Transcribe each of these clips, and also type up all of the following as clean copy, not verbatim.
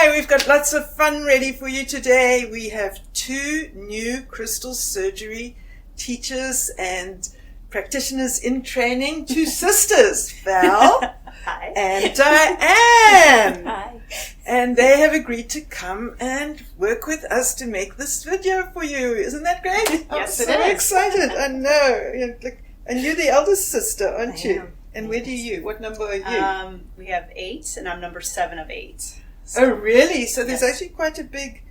Hi, we've got lots of fun ready for you today. We have two new crystal surgery teachers and practitioners in training, two sisters, Val Hi. and Diane. Hi. And they have agreed to come and work with us to make this video for you. Isn't that great? Yes, I'm it so is. excited. I know. And you're the eldest sister, aren't I you? am. And where do you? What number are you? We have 8, and I'm number 7 of 8. Oh, really? So there's Yes. actually quite a big...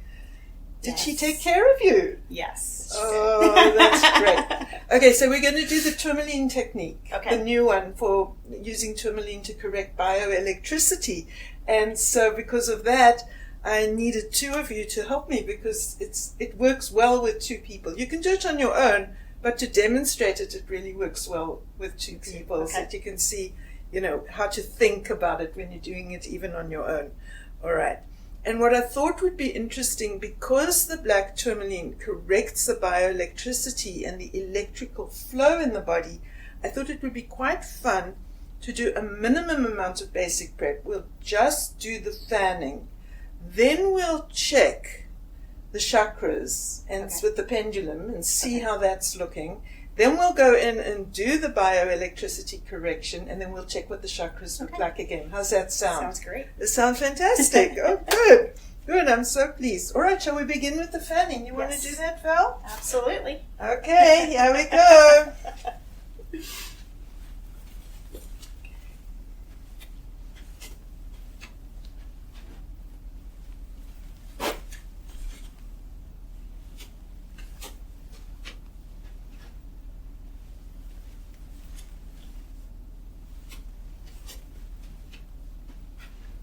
Did she Yes. take care of you? Yes. Oh, that's great. Okay, so we're going to do the Tourmaline technique. Okay. The new one for using Tourmaline to correct bioelectricity. And so because of that, I needed two of you to help me because it works well with two people. You can do it on your own, but to demonstrate it, it really works well with two people so that you can see, how to think about it when you're doing it even on your own. All right. And what I thought would be interesting, because the black tourmaline corrects the bioelectricity and the electrical flow in the body, I thought it would be quite fun to do a minimum amount of basic prep. We'll just do the fanning. Then we'll check the chakras and with the pendulum and see how that's looking. Then we'll go in and do the bioelectricity correction, and then we'll check what the chakras look like again. How's that sound? Sounds great. It sounds fantastic. Oh, good. Good, I'm so pleased. All right, shall we begin with the fanning? You want to do that, Val? Absolutely. Okay, here we go.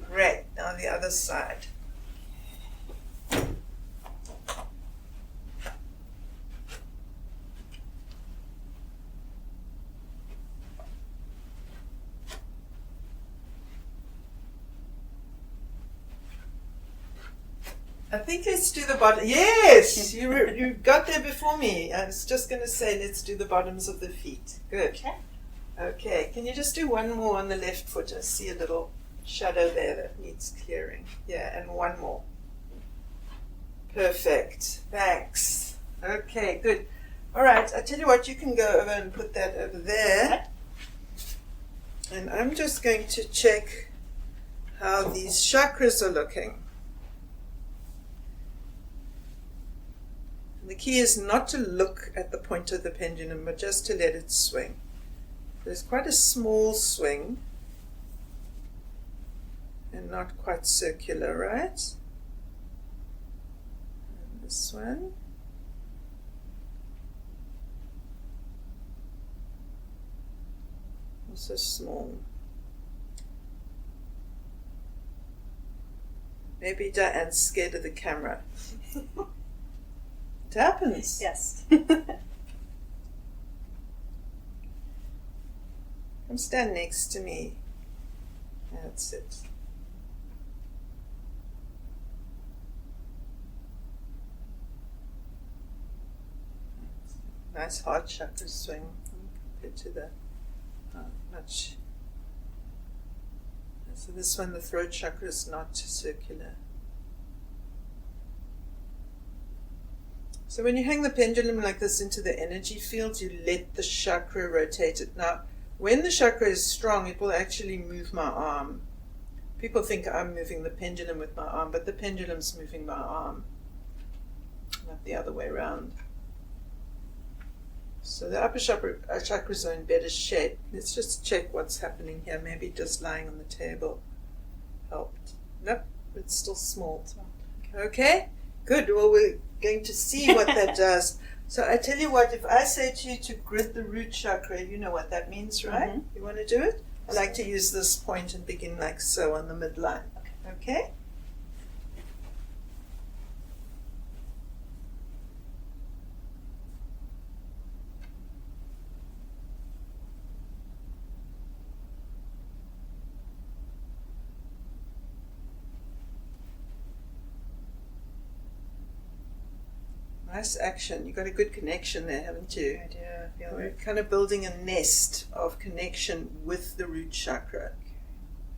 Great, now the other side. I think let's do the bottom. Yes, you got there before me. I was just going to say let's do the bottoms of the feet. Good. Okay. Okay, can you just do one more on the left foot? I see a little shadow there that needs clearing. Yeah, and one more. Perfect. Thanks. Okay, good. All right, I tell you what, you can go over and put that over there. And I'm just going to check how these chakras are looking. The key is not to look at the point of the pendulum, but just to let it swing. There's quite a small swing and not quite circular, right? And this one. Also small. Maybe Diane's scared of the camera. It happens. Yes. Come stand next to me. That's it. Nice hard chakra swing compared to the much. So this one, the throat chakra, is not circular. So when you hang the pendulum like this into the energy field, you let the chakra rotate it. Now, when the chakra is strong, it will actually move my arm. People think I'm moving the pendulum with my arm, but the pendulum's moving my arm, not the other way around. So the upper chakras are in better shape. Let's just check what's happening here. Maybe just lying on the table helped. Nope, it's still small. Okay, good. Well, we're going to see what that does. So I tell you what, if I say to you to grit the root chakra, you know what that means, right? Mm-hmm. You want to do it? I like to use this point and begin like so on the midline. Okay? Nice action. You got a good connection there, haven't you? I do. I feel We're it. kind of building a nest of connection with the root chakra.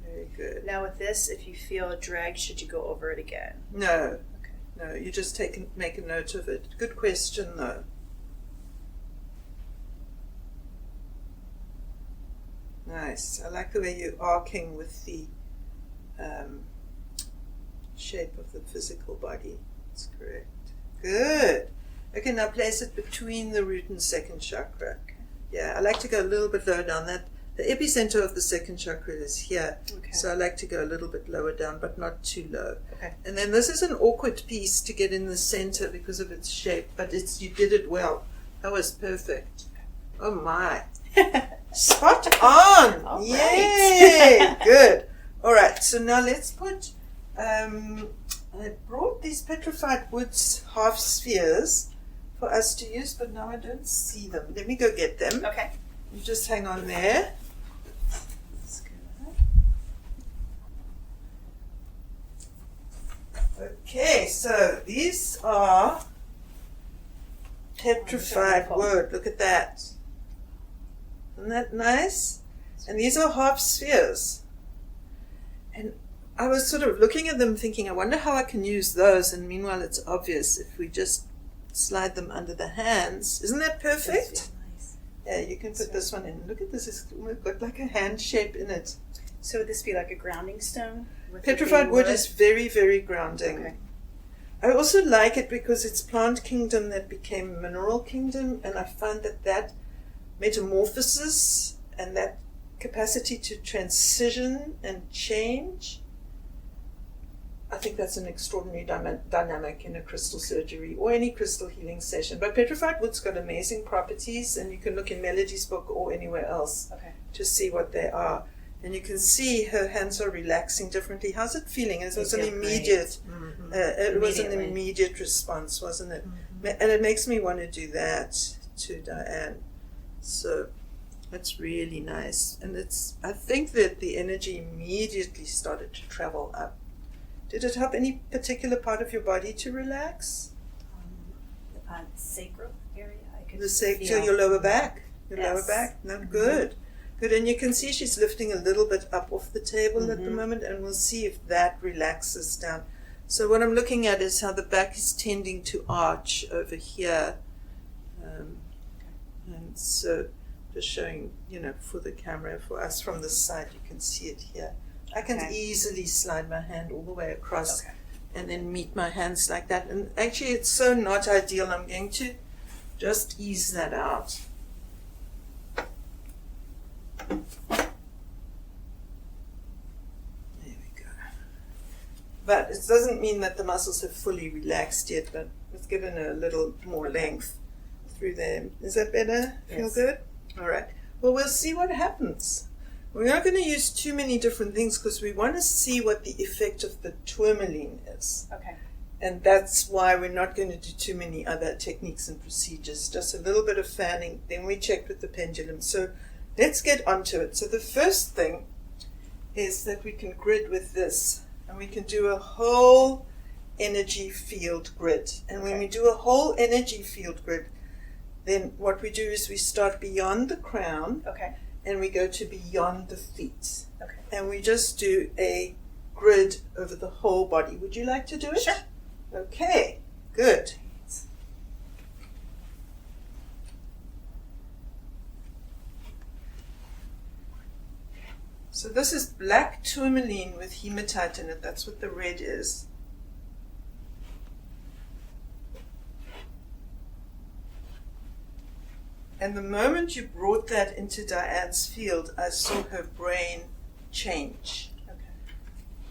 Very Very good. Now with this, if you feel a drag, should you go over it again? No. Okay. No, you just make a note of it. Good question, though. Nice. I like the way you're arcing with the shape of the physical body. That's correct. Good. Okay, now place it between the root and second chakra. Okay. Yeah, I like to go a little bit lower down. The epicenter of the second chakra is here. Okay. So I like to go a little bit lower down, but not too low. Okay. And then this is an awkward piece to get in the center because of its shape, but you did it well. That was perfect. Oh my. Spot on! All Yay! right. Good. All right, so now let's put, I brought these petrified woods half spheres for us to use, but now I don't see them. Let me go get them. Okay. You just hang on there. That's good. Okay, so these are petrified wood. Look at that. Isn't that nice? And these are half spheres. And I was sort of looking at them thinking, I wonder how I can use those. And meanwhile, it's obvious if we just slide them under the hands. Isn't that perfect? That's nice. Yeah, you can put this one in. Look at this. It's got like a hand shape in it. So would this be like a grounding stone? With Petrified the wood is very, very grounding. Okay. I also like it because it's plant kingdom that became mineral kingdom, and I find that metamorphosis and that capacity to transition and change, I think that's an extraordinary dynamic in a crystal surgery or any crystal healing session. But petrified wood's got amazing properties, and you can look in Melody's book or anywhere else to see what they are. And you can see her hands are relaxing differently. How's it feeling? It was an immediate, it was an immediate response, wasn't it? Mm-hmm. And it makes me want to do that to Diane. So that's really nice. And I think that the energy immediately started to travel up. Did it help any particular part of your body to relax? The sacral area. I could So your lower back? Your lower Yes. back? No, good. Good, and you can see she's lifting a little bit up off the table at the moment, and we'll see if that relaxes down. So what I'm looking at is how the back is tending to arch over here. And so just showing, for the camera, for us from this side, you can see it here. I can easily slide my hand all the way across and then meet my hands like that. And actually it's so not ideal. I'm going to just ease that out. There we go. But it doesn't mean that the muscles have fully relaxed yet, but it's given a little more length through them. Is that better? Feel Yes. good? All right. Well, we'll see what happens. We're not going to use too many different things because we want to see what the effect of the tourmaline is. Okay. And that's why we're not going to do too many other techniques and procedures. Just a little bit of fanning. Then we check with the pendulum. So let's get onto it. So the first thing is that we can grid with this. And we can do a whole energy field grid. And when we do a whole energy field grid, then what we do is we start beyond the crown. Okay. And we go to beyond the feet. Okay. And we just do a grid over the whole body. Would you like to do it? Sure. Okay, good. So this is black tourmaline with hematite in it. That's what the red is. And the moment you brought that into Diane's field, I saw her brain change. Okay.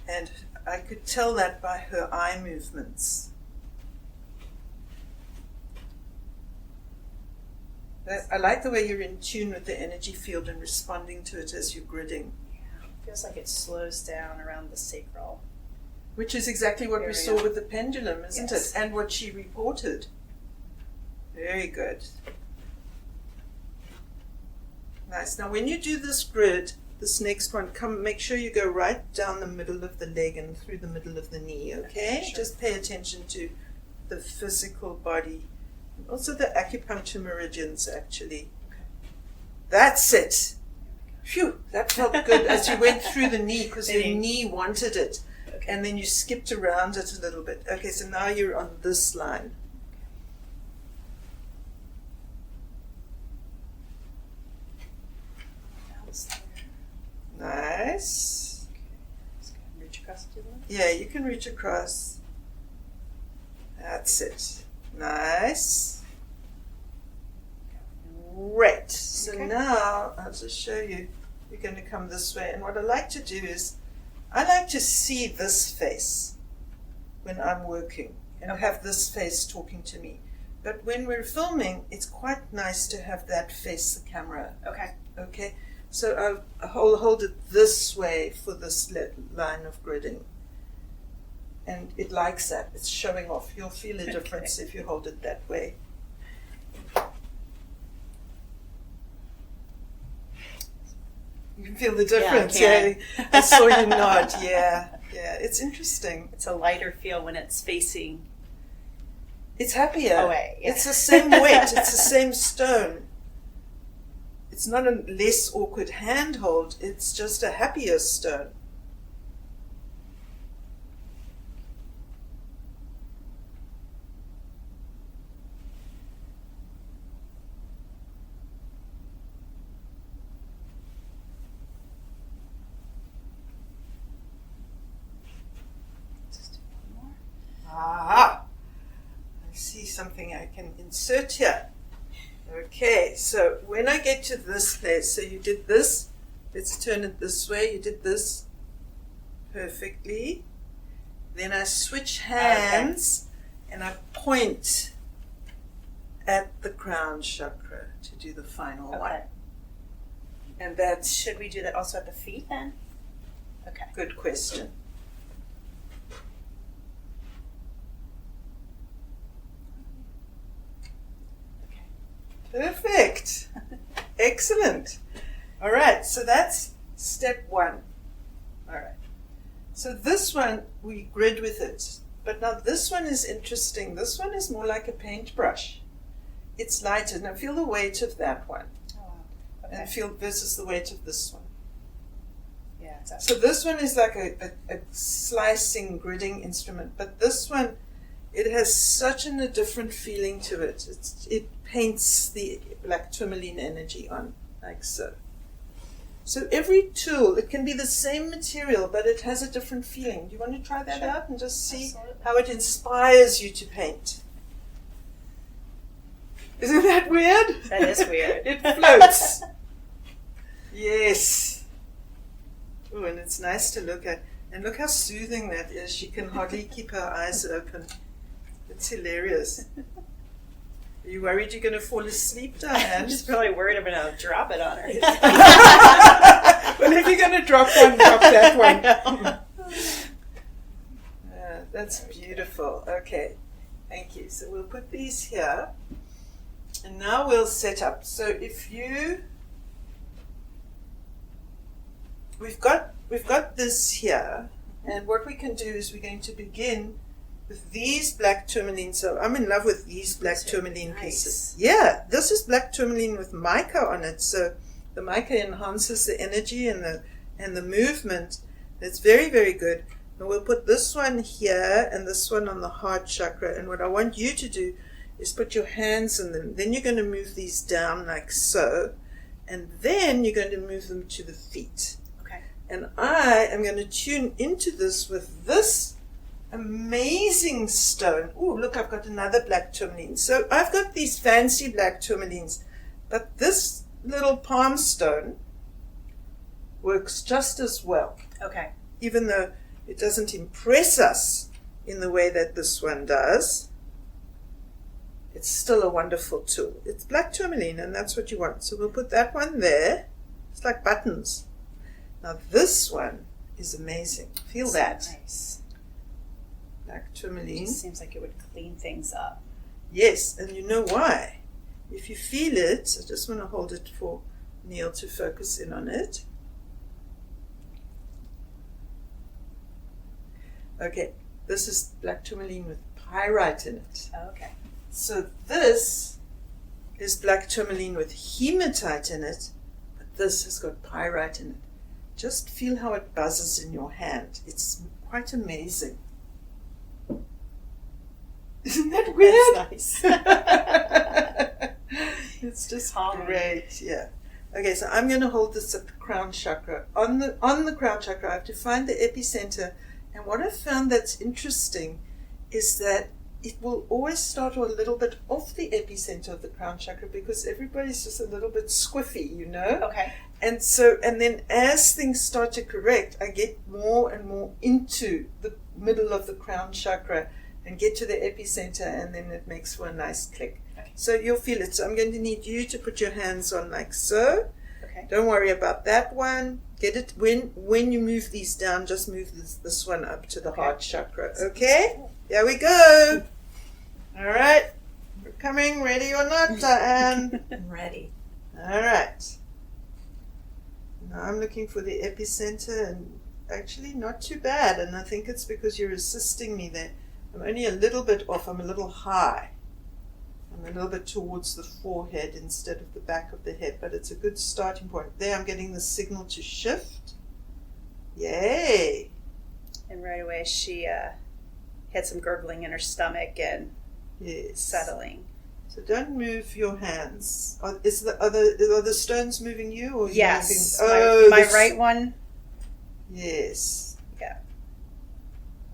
And I could tell that by her eye movements. I like the way you're in tune with the energy field and responding to it as you're gridding. Yeah. Feels like it slows down around the sacral. Which is exactly what we Area. saw with the pendulum, isn't Yes. it? And what she reported. Very good. Nice. Now when you do this grid, this next one, make sure you go right down the middle of the leg and through the middle of the knee, okay? Sure. Just pay attention to the physical body. Also the acupuncture meridians, actually. Okay. That's it. Phew, that felt good as you went through the knee because your Knee. knee wanted it. Okay. And then you skipped around it a little bit. Okay, so now you're on this line. That was there. Nice. Okay. Just gonna reach across to the left. Yeah, you can reach across. That's it. Nice. Great. So Okay. now I'll just show you. You're going to come this way. And what I like to do is I like to see this face when I'm working and have this face talking to me. But when we're filming, it's quite nice to have that face the camera. Okay. Okay? So I'll hold it this way for this line of gridding. And it likes that. It's showing off. You'll feel a difference if you hold it that way. You can feel the difference. Yeah, I saw you nod. Yeah. It's interesting. It's a lighter feel when it's facing It's happier. away. Yeah. It's the same weight. It's the same stone. It's not a less awkward handhold. It's just a happier stone. Just do one more. Aha! I see something I can insert here. Okay, so when I get to this place, so you did this, let's turn it this way, you did this perfectly. Then I switch hands and I point at the crown chakra to do the final one. Okay. And that's Should we do that also at the feet then? Okay. good question. Perfect. Excellent. All right, so that's step one. All right. So this one, we grid with it. But now this one is interesting. This one is more like a paintbrush. It's lighter. Now feel the weight of that one. Oh, wow. Okay. And feel versus the weight of this one. Yeah, it's So this one is like a slicing, gridding instrument. But this one, it has such a different feeling to it. It paints the black tourmaline energy on, like so. So every tool, it can be the same material, but it has a different feeling. Do you want to try that Sure. out and just see Absolutely. how it inspires you to paint? Isn't that weird? That is weird. It floats. Yes. Oh, and it's nice to look at. And look how soothing that is. She can hardly keep her eyes open. It's hilarious. Are you worried you're going to fall asleep, Diane? I'm just probably worried I'm going to drop it on her. Well, if you're going to drop one, drop that one. That's beautiful. Okay, thank you. So we'll put these here. And now we'll set up. So if you... We've got this here. And what we can do is we're going to begin with these black tourmaline. So I'm in love with these black tourmaline nice. pieces. Yeah, this is black tourmaline with mica on it. So the mica enhances the energy and the movement. It's very, very good. And we'll put this one here and this one on the heart chakra. And what I want you to do is put your hands in them. Then you're going to move these down like so. And then you're going to move them to the feet. Okay. And I am going to tune into this with this amazing stone. Oh, look, I've got another black tourmaline. So I've got these fancy black tourmalines, but this little palm stone works just as well, Okay. even though it doesn't impress us in the way that this one does. It's still a wonderful tool. It's black tourmaline, and that's what you want. So we'll put that one there. It's like buttons. Now this one is amazing. Feel that. Nice. Black It tourmaline. just seems like it would clean things up. Yes, and you know why? If you feel it, I just want to hold it for Neil to focus in on it. Okay, this is black tourmaline with pyrite in it. Oh, okay. So this is black tourmaline with hematite in it, but this has got pyrite in it. Just feel how it buzzes in your hand. It's quite amazing. Isn't that weird? That's nice. It's just Calming. great. Yeah. Okay, so I'm going to hold this at the crown chakra. On the crown chakra, I have to find the epicenter. And what I've found that's interesting is that it will always start a little bit off the epicenter of the crown chakra because everybody's just a little bit squiffy, you know? Okay. And then as things start to correct, I get more and more into the middle of the crown chakra and get to the epicenter, and then it makes for a nice click. Okay. So you'll feel it. So I'm going to need you to put your hands on like so. Okay. Don't worry about that one. Get it when you move these down, just move this one up to the heart chakra. Okay? Here we go. All right. We're coming. Ready or not, Diane? I'm ready. All right. Now I'm looking for the epicenter, and actually not too bad. And I think it's because you're assisting me there. I'm only a little bit off. I'm a little high. I'm a little bit towards the forehead instead of the back of the head, but it's a good starting point. There, I'm getting the signal to shift. Yay! And right away she had some gurgling in her stomach and Yes. settling. So don't move your hands. Are the stones moving you, or Yes. you moving? My right one. Yes. Yeah.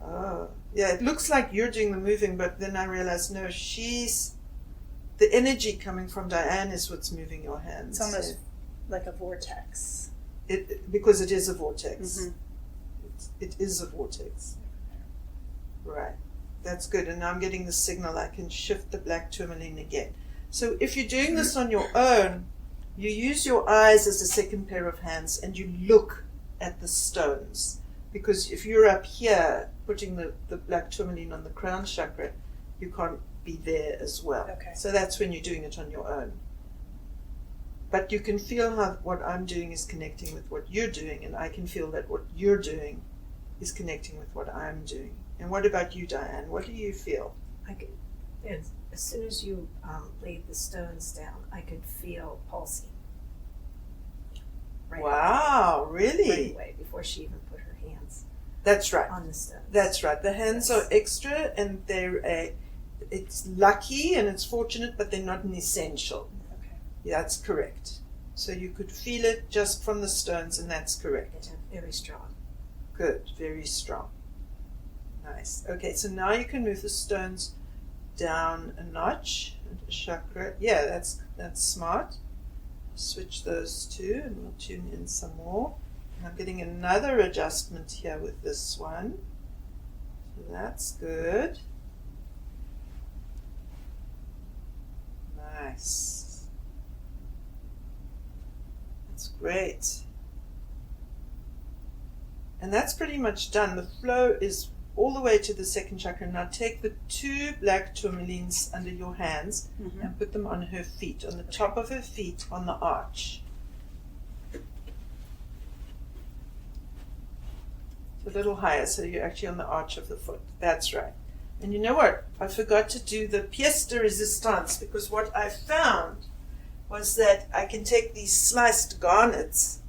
Oh, yeah. It looks like you're doing the moving, but then I realized no. The energy coming from Diane is what's moving your hands. It's almost like a vortex. Because it is a vortex. Mhm. It is a vortex. Right. That's good. And now I'm getting the signal. I can shift the black tourmaline again. So if you're doing this on your own, you use your eyes as a second pair of hands and you look at the stones. Because if you're up here putting the black tourmaline on the crown chakra, you can't be there as well. Okay. So that's when you're doing it on your own. But you can feel how what I'm doing is connecting with what you're doing, and I can feel that what you're doing is connecting with what I'm doing. And what about you, Diane? What do you feel? As soon as you laid the stones down, I could feel pulsing. Right Wow, really? Right away, before she even put her hands That's right. on the stones. That's right. The hands are extra, and it's lucky and it's fortunate, but they're not an essential. Okay. Yeah, that's correct. So you could feel it just from the stones, and that's correct. Yeah, very strong. Good, very strong. Nice. Okay, so now you can move the stones down a notch, a chakra. Yeah, that's smart. Switch those two, and we'll tune in some more. And I'm getting another adjustment here with this one. So that's good. Nice. That's great. And that's pretty much done. The flow is all the way to the second chakra. Now take the two black tourmalines under your hands and put them on her feet, on the top of her feet, on the arch. A little higher, so you're actually on the arch of the foot. That's right. And you know what? I forgot to do the pièce de résistance, because what I found was that I can take these sliced garnets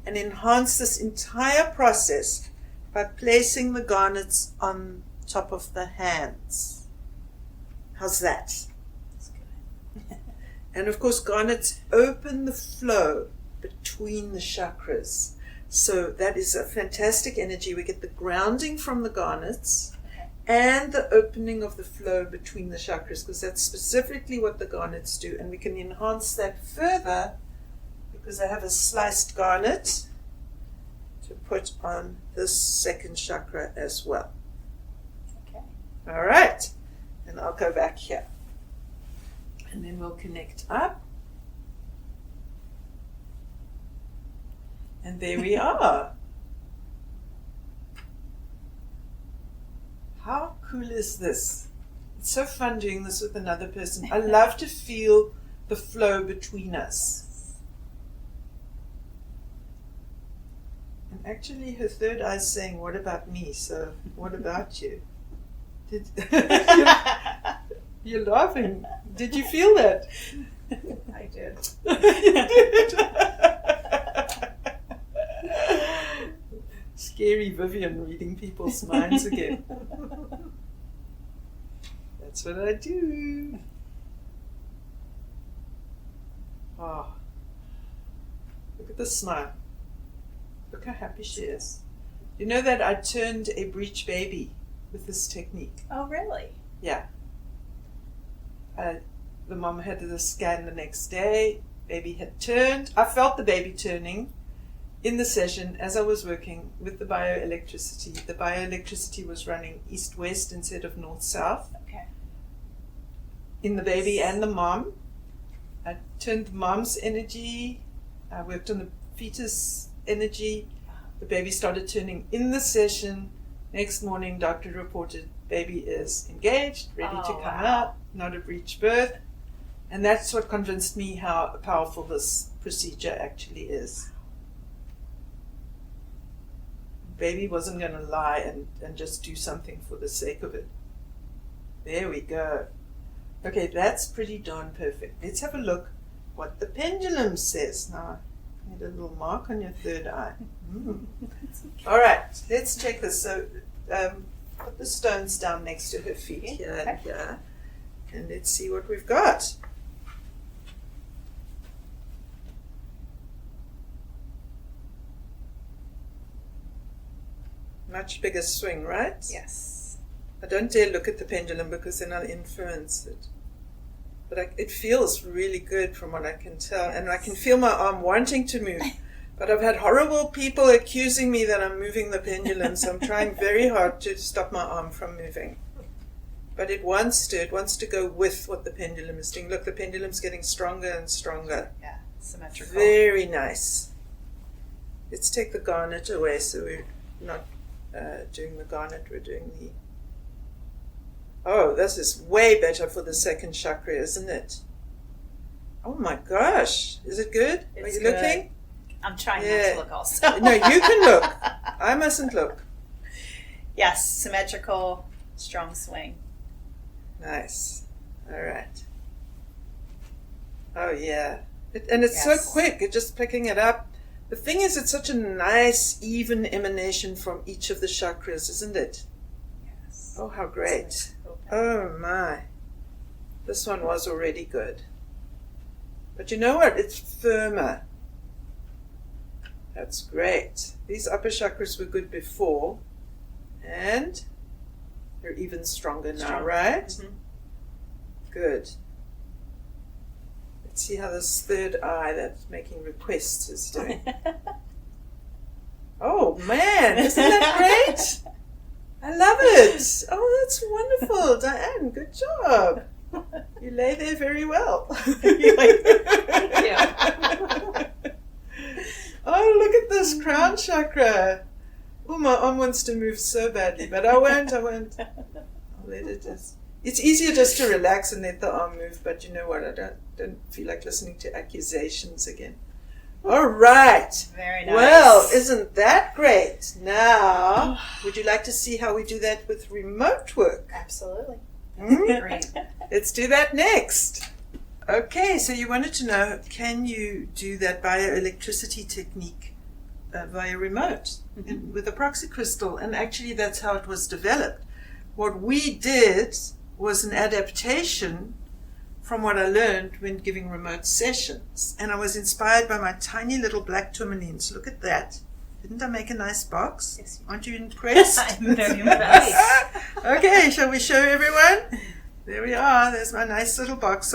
and enhance this entire process by placing the garnets on top of the hands. How's that? That's good. And of course, garnets open the flow between the chakras. So that is a fantastic energy. We get the grounding from the garnets and the opening of the flow between the chakras, because that's specifically what the garnets do. And we can enhance that further because I have a sliced garnet to put on this second chakra as well. Okay. All right. And I'll go back here. And then we'll connect up. And there we are. How cool is this? It's so fun doing this with another person. I love to feel the flow between us. And actually her third eye is saying, what about me? So what about you? You're laughing. Did you feel that? I did. Scary Vivien reading people's minds again. That's what I do. Oh, look at the smile. Look how happy she is. You know that I turned a breech baby with this technique. Oh, really? Yeah. The mom had the scan the next day. Baby had turned. I felt the baby turning in the session as I was working with the bioelectricity. The bioelectricity was running east-west instead of north-south. Okay. In the baby and the mom. I turned the mom's energy. I worked on the fetus energy. The baby started turning in the session. Next morning, doctor reported baby is engaged, ready to come out, not a breech birth. And that's what convinced me how powerful this procedure actually is. Baby wasn't going to lie and just do something for the sake of it. There we go. Okay, that's pretty darn perfect. Let's have a look what the pendulum says. Now, you need a little mark on your third eye. All right, let's check this. So, put the stones down next to her feet here and here. And let's see what we've got. Much bigger swing, right? Yes. I don't dare look at the pendulum because then I'll influence it. But it feels really good from what I can tell. And I can feel my arm wanting to move. But I've had horrible people accusing me that I'm moving the pendulum, so I'm trying very hard to stop my arm from moving. But it wants to go with what the pendulum is doing. Look, the pendulum's getting stronger and stronger. Yeah, symmetrical. Very nice. Let's take the garnet away so we're not doing the garnet, we're doing the... Oh, this is way better for the second chakra, isn't it? Oh my gosh, is it good? It's Are you good. Looking? I'm trying not to look also. No, you can look. I mustn't look. Yes, symmetrical, strong swing. Nice. All right. Oh yeah. And it's so quick, it's just picking it up. The thing is, it's such a nice, even emanation from each of the chakras, isn't it? Yes. Oh, how great. Oh my. This one was already good. But you know what? It's firmer. That's great. These upper chakras were good before. And they're even stronger now, right? Mm-hmm. Good. Let's see how this third eye that's making requests is doing. Oh man, isn't that great? I love it. Oh, that's wonderful. Diane, good job. You lay there very well. Oh, look at this crown chakra. Oh, my arm wants to move so badly, but I won't. I'll let it just... It's easier just to relax and let the arm move, but you know what? I don't feel like listening to accusations again. All right. Very nice. Well, isn't that great? Now, would you like to see how we do that with remote work? Absolutely. Great. Let's do that next. Okay, so you wanted to know, can you do that bioelectricity technique via remote with a proxy crystal? And actually that's how it was developed. What we did was an adaptation from what I learned when giving remote sessions. And I was inspired by my tiny little black tourmalines. Look at that. Didn't I make a nice box? Yes. Aren't you impressed? I'm very impressed. Okay, shall we show everyone? There we are. There's my nice little box.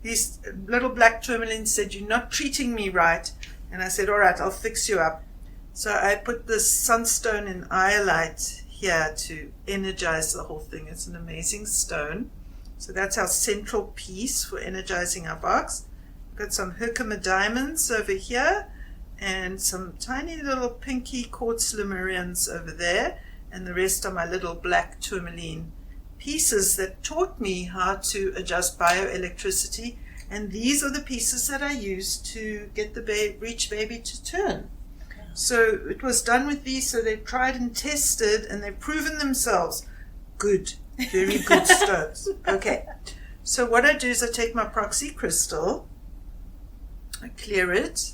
These little black tourmalines said, "You're not treating me right." And I said, "All right, I'll fix you up." So I put this sunstone in iolite here to energize the whole thing. It's an amazing stone. So that's our central piece for energizing our box. We've got some Herkimer diamonds over here and some tiny little pinky quartz lemurians over there. And the rest are my little black tourmaline pieces that taught me how to adjust bioelectricity. And these are the pieces that I used to get the breech baby to turn. So it was done with these, so they've tried and tested, and they've proven themselves good, very good stones. Okay, So what I do is I take my proxy crystal, I clear it.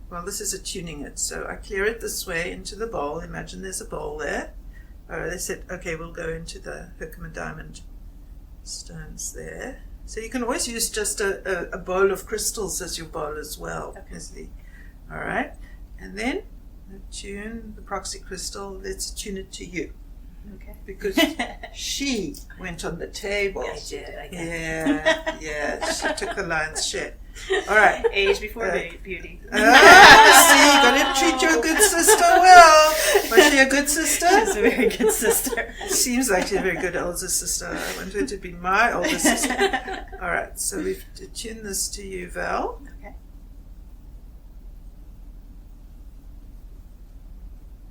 Well, this is attuning it. So I clear it this way into the bowl. Imagine there's a bowl there. They said, okay, we'll go into the Herkimer diamond stones there. So you can always use just a bowl of crystals as your bowl as well. Okay. All right. And then attune the proxy crystal. Let's attune it to you. Okay. Because she went on the table. I did. I got Yeah. She took the lion's share. All right. Age before beauty. See, you got to treat your good sister well. Was she a good sister? She's a very good sister. Seems like she's a very good older sister. I want her to be my older sister. All right. So we've attuned this to you, Val. Okay.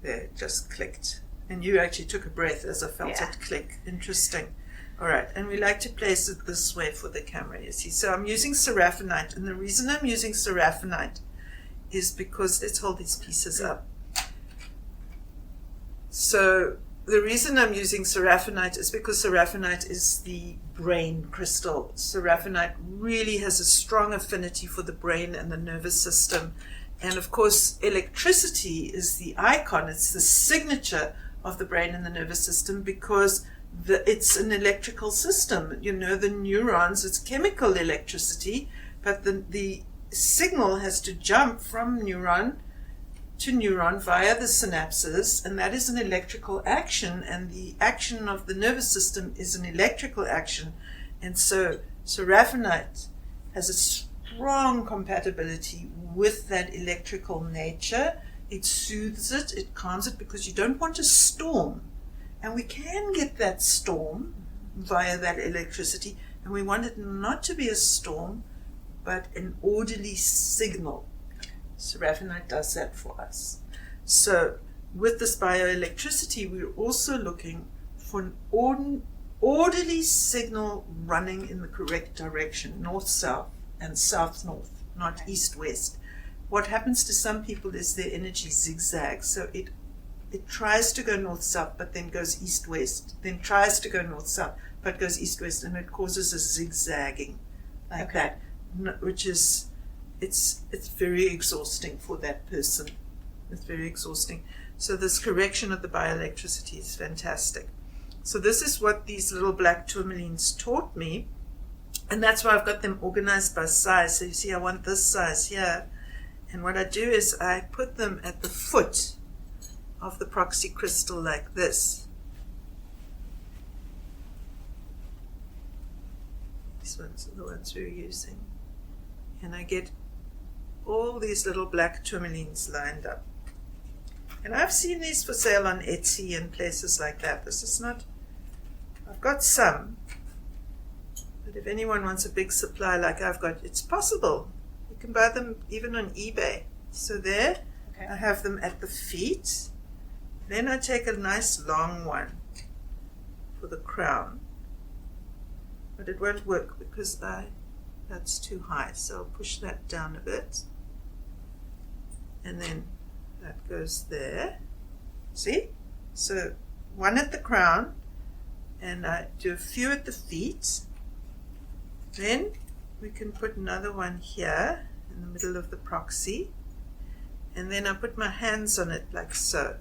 There, it just clicked. And you actually took a breath as I felt it click. Interesting. All right, and we like to place it this way for the camera, you see. So I'm using seraphinite, and the reason I'm using seraphinite is because, let's hold these pieces up. So the reason I'm using seraphinite is because seraphinite is the brain crystal. Seraphinite really has a strong affinity for the brain and the nervous system. And of course, electricity is the icon, it's the signature of the brain and the nervous system because it's an electrical system. You know, the neurons, it's chemical electricity, but the signal has to jump from neuron to neuron via the synapses, and that is an electrical action, and the action of the nervous system is an electrical action. And so seraphinite has a strong compatibility with that electrical nature. It soothes it, it calms it, because you don't want a storm. And we can get that storm via that electricity, and we want it not to be a storm, but an orderly signal. Seraphinite does that for us. So with this bioelectricity, we're also looking for an orderly signal running in the correct direction, north-south and south-north, not east-west. What happens to some people is their energy zigzags. So it tries to go north-south, but then goes east-west, then tries to go north-south, but goes east-west, and it causes a zigzagging like that, which is, it's very exhausting for that person. It's very exhausting. So this correction of the bioelectricity is fantastic. So this is what these little black tourmalines taught me, and that's why I've got them organized by size. So you see, I want this size here, and what I do is I put them at the foot of the proxy crystal like this. These ones are the ones we're using. And I get all these little black tourmalines lined up. And I've seen these for sale on Etsy and places like that. This is not, I've got some, but if anyone wants a big supply like I've got, it's possible. You can buy them even on eBay. So there, I have them at the feet. Then I take a nice long one for the crown, but it won't work because that's too high. So I'll push that down a bit, and then that goes there. See? So one at the crown, and I do a few at the feet. Then we can put another one here in the middle of the proxy, and then I put my hands on it like so.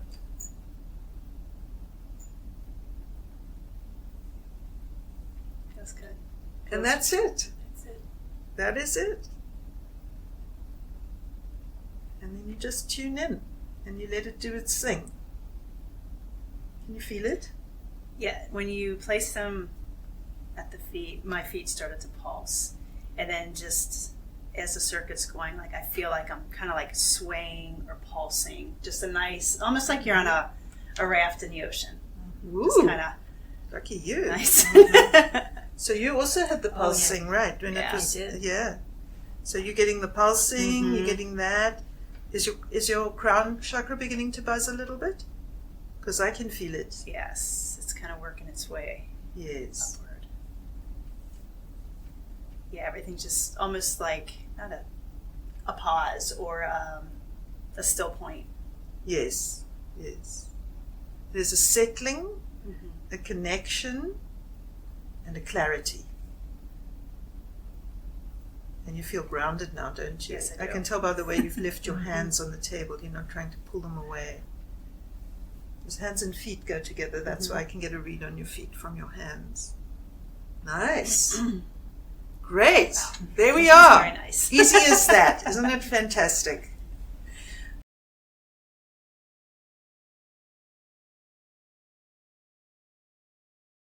Good. And that's it. That's it. That is it. And then you just tune in and you let it do its thing. Can you feel it? Yeah, when you place them at the feet, my feet started to pulse. And then just as the circuit's going, like I feel like I'm kind of like swaying or pulsing. Just a nice, almost like you're on a raft in the ocean. Just kind of lucky you. nice. So you also had the pulsing, right? When Yeah, it was, I did. Yeah. So you're getting the pulsing, you're getting that. Is your crown chakra beginning to buzz a little bit? Because I can feel it. Yes, it's kind of working its way Yes. upward. Yeah, everything's just almost like not a pause or a still point. Yes. Yes. There's a settling, a connection, and a clarity. And you feel grounded now, don't you? Yes, I do. can tell by the way you've left your hands on the table. You're not trying to pull them away. Because hands and feet go together. That's why I can get a read on your feet from your hands. Nice. Great. There we are. Very nice. Easy as that. Isn't it fantastic?